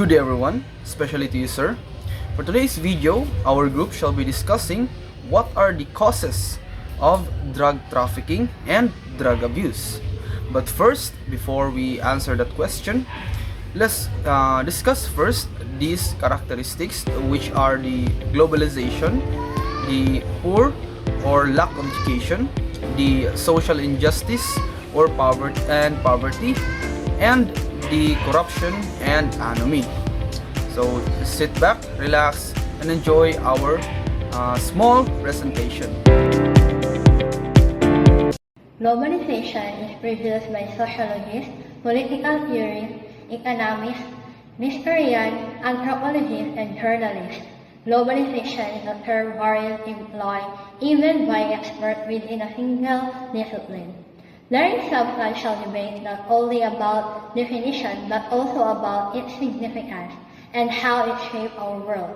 Good day everyone, especially to you sir. For today's video, our group shall be discussing what are the causes of drug trafficking and drug abuse. But first, before we answer that question, let's discuss first these characteristics, which are the globalization, the poor or lack of education, the social injustice or poverty, and the corruption and anomie. So sit back, relax, and enjoy our small presentation. Globalization is produced by sociologists, political theorists, economists, historians, anthropologists, and journalists. Globalization is a term variously employed even by experts within a single discipline. There is substantial debate not only about definition but also about its significance and how it shapes our world.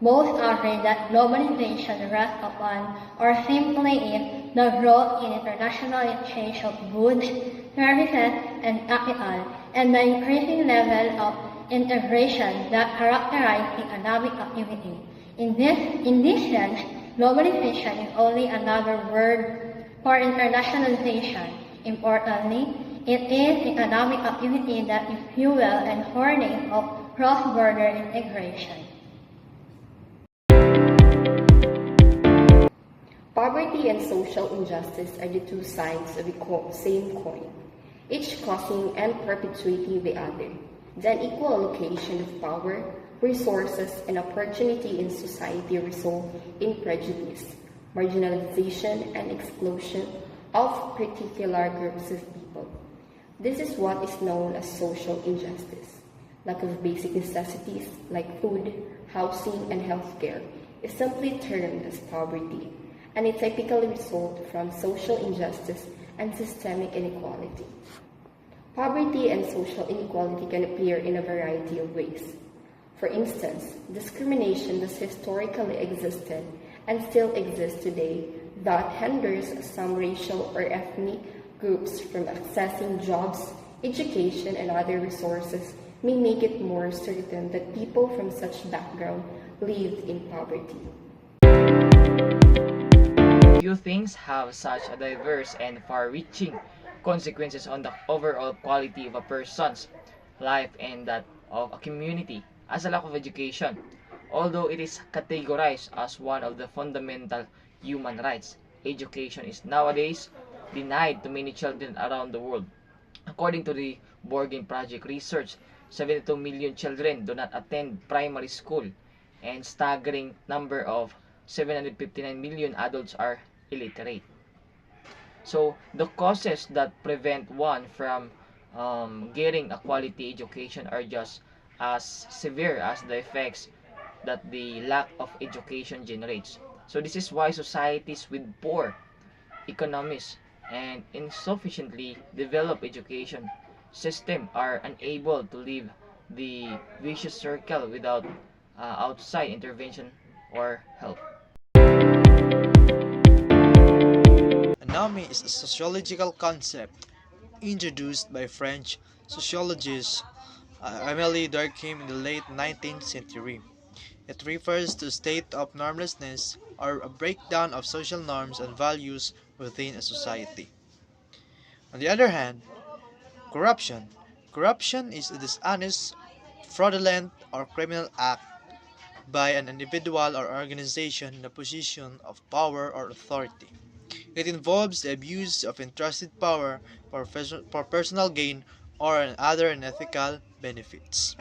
Most argue that globalization rests upon or simply is the growth in international exchange of goods, services, and capital, and the increasing level of integration that characterize economic activity. In this sense, globalization is only another word for internationalization. Importantly, it is economic activity that is fuel and hoarding of cross-border integration. Poverty and social injustice are the two sides of the same coin, each causing and perpetuating the other. The unequal allocation of power, resources, and opportunity in society result in prejudice, marginalization, and exclusion of particular groups of people. This is what is known as social injustice. Lack of basic necessities like food, housing, and healthcare is simply termed as poverty, and it typically results from social injustice and systemic inequality. Poverty and social inequality can appear in a variety of ways. For instance, discrimination that historically existed and still exists today that hinders some racial or ethnic groups from accessing jobs, education, and other resources may make it more certain that people from such background lived in poverty. Few things have such a diverse and far-reaching consequences on the overall quality of a person's life and that of a community as a lack of education. Although it is categorized as one of the fundamental human rights, education is nowadays denied to many children around the world. According to the Borgen Project research, 72 million children do not attend primary school, and staggering number of 759 million adults are illiterate. So the causes that prevent one from getting a quality education are just as severe as the effects that the lack of education generates. So this is why societies with poor economies and insufficiently developed education system are unable to leave the vicious circle without outside intervention or help. Anomie is a sociological concept introduced by French sociologist Émile Durkheim in the late 19th century. It refers to a state of normlessness or a breakdown of social norms and values within a society. On the other hand, corruption. Corruption is a dishonest, fraudulent, or criminal act by an individual or organization in a position of power or authority. It involves the abuse of entrusted power for personal gain or other unethical benefits.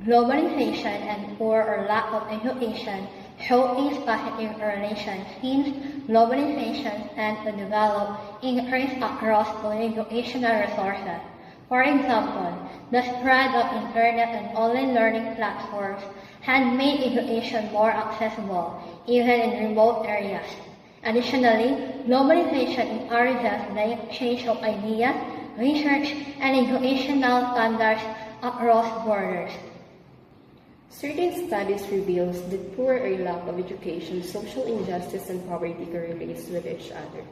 Globalization and poor or lack of education show its positive relation since globalization tends to develop increase across all educational resources. For example, the spread of internet and online learning platforms has made education more accessible, even in remote areas. Additionally, globalization encourages the exchange of ideas, research, and educational standards across borders. Certain studies reveal that poor or lack of education, social injustice, and poverty correlate with each other.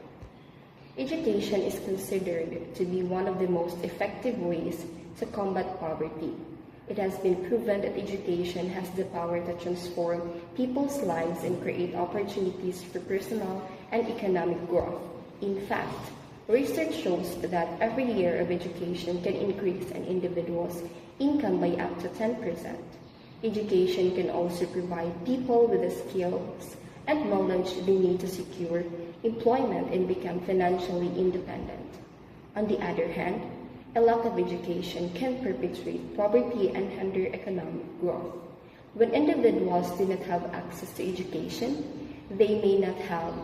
Education is considered to be one of the most effective ways to combat poverty. It has been proven that education has the power to transform people's lives and create opportunities for personal and economic growth. In fact, research shows that every year of education can increase an individual's income by up to 10%. Education can also provide people with the skills and knowledge they need to secure employment and become financially independent. On the other hand, a lack of education can perpetuate poverty and hinder economic growth. When individuals do not have access to education, they may not have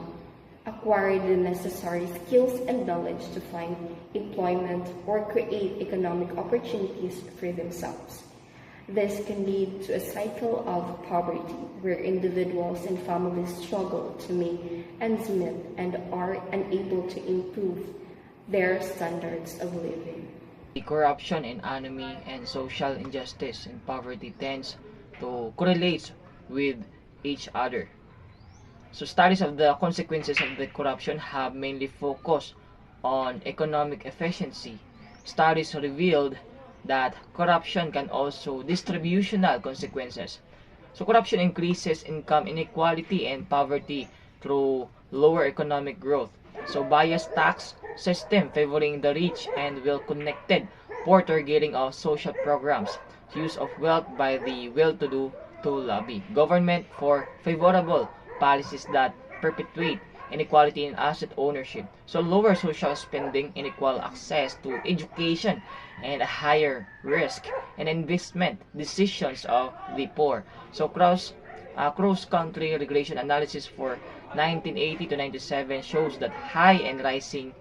acquired the necessary skills and knowledge to find employment or create economic opportunities for themselves. This can lead to a cycle of poverty where individuals and families struggle to make ends meet and are unable to improve their standards of living. The corruption, economy, and social injustice and poverty tends to correlate with each other. So studies of the consequences of the corruption have mainly focused on economic efficiency. Studies revealed that corruption can also distributional consequences. So corruption increases income inequality and poverty through lower economic growth. So biased tax system favoring the rich and well-connected, poor targeting of social programs, use of wealth by the well-to-do to lobby government for favorable policies that perpetuate inequality in asset ownership. So lower social spending, unequal access to education, and a higher risk and investment decisions of the poor. So cross-country regulation analysis for 1980 to 97 shows that high and rising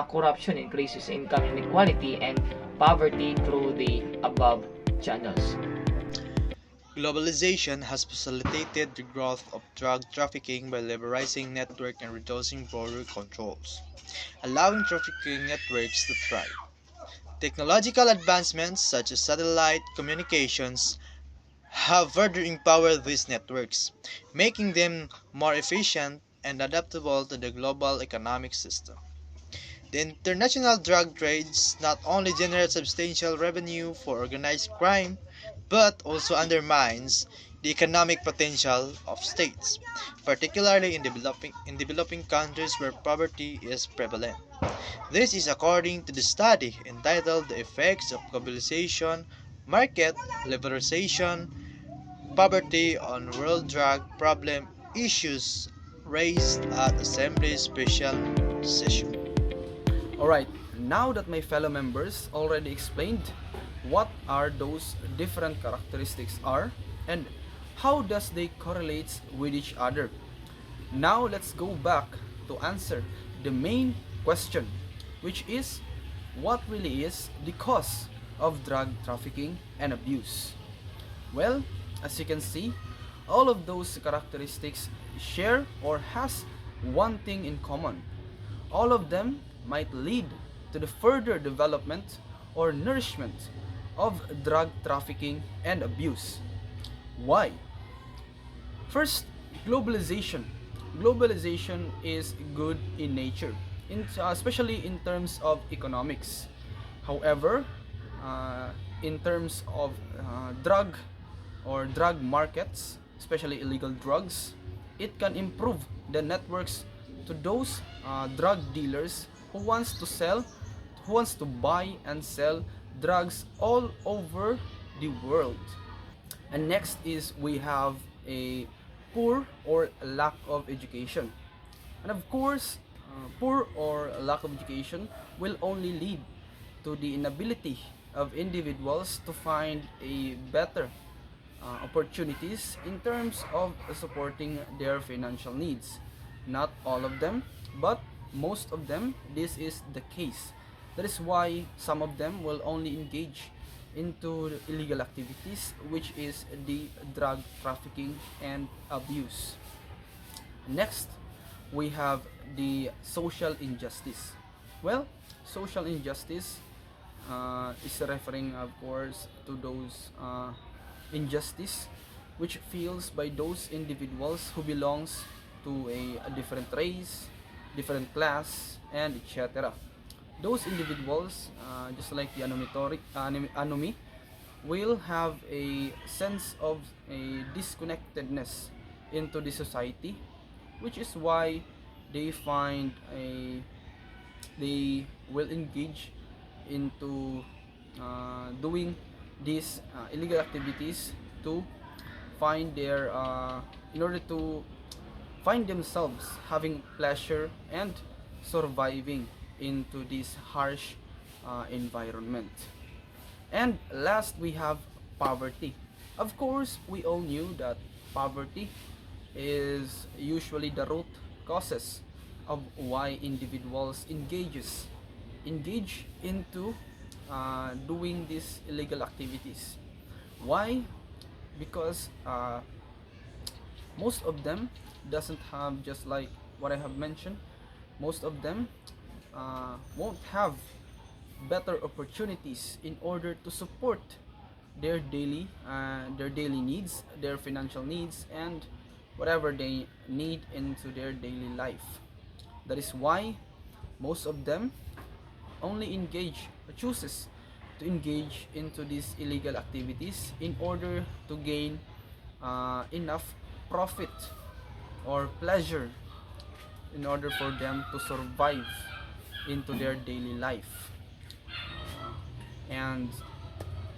corruption increases income inequality and poverty through the above channels. Globalization has facilitated the growth of drug trafficking by liberalizing network and reducing border controls, allowing trafficking networks to thrive. Technological advancements such as satellite communications have further empowered these networks, making them more efficient and adaptable to the global economic system. The international drug trades not only generate substantial revenue for organized crime, but also undermines the economic potential of states, particularly in developing countries where poverty is prevalent. This is according to the study entitled The Effects of Globalization, Market Liberalization, Poverty on World Drug Problem Issues raised at Assembly Special Session. Alright, now that my fellow members already explained what are those different characteristics are and how does they correlate with each other. Now let's go back to answer the main question, which is what really is the cause of drug trafficking and abuse. Well, as you can see, all of those characteristics share or has one thing in common. All of them might lead to the further development or nourishment of drug trafficking and abuse. Why? First, globalization. Globalization is good in nature, especially in terms of economics. However, in terms of drug or drug markets, especially illegal drugs, it can improve the networks to those drug dealers who wants to buy and sell drugs all over the world. And next is we have a poor or lack of education. And of course, poor or lack of education will only lead to the inability of individuals to find a better opportunities in terms of supporting their financial needs. Not all of them, but most of them, this is the case. That is why some of them will only engage into illegal activities, which is the drug trafficking and abuse. Next, we have the social injustice. Well, social injustice is referring, of course, to those injustice which feels by those individuals who belongs to a different race, different class, and etc. Those individuals, just like the anomy, will have a sense of a disconnectedness into the society, which is why they find a they will engage into doing these illegal activities to find their in order to find themselves having pleasure and surviving into this harsh environment. And last, we have poverty. Of course, we all knew that poverty is usually the root causes of why individuals engage into doing these illegal activities. Why? Because most of them doesn't have, just like what I have mentioned, most of them won't have better opportunities in order to support their daily needs, their financial needs, and whatever they need into their daily life. That is why most of them only engage or chooses to engage into these illegal activities in order to gain enough profit or pleasure in order for them to survive into their daily life. And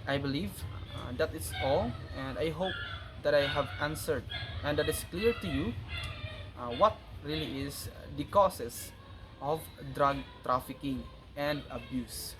I believe that is all, and I hope that I have answered and that is clear to you what really is the causes of drug trafficking and abuse.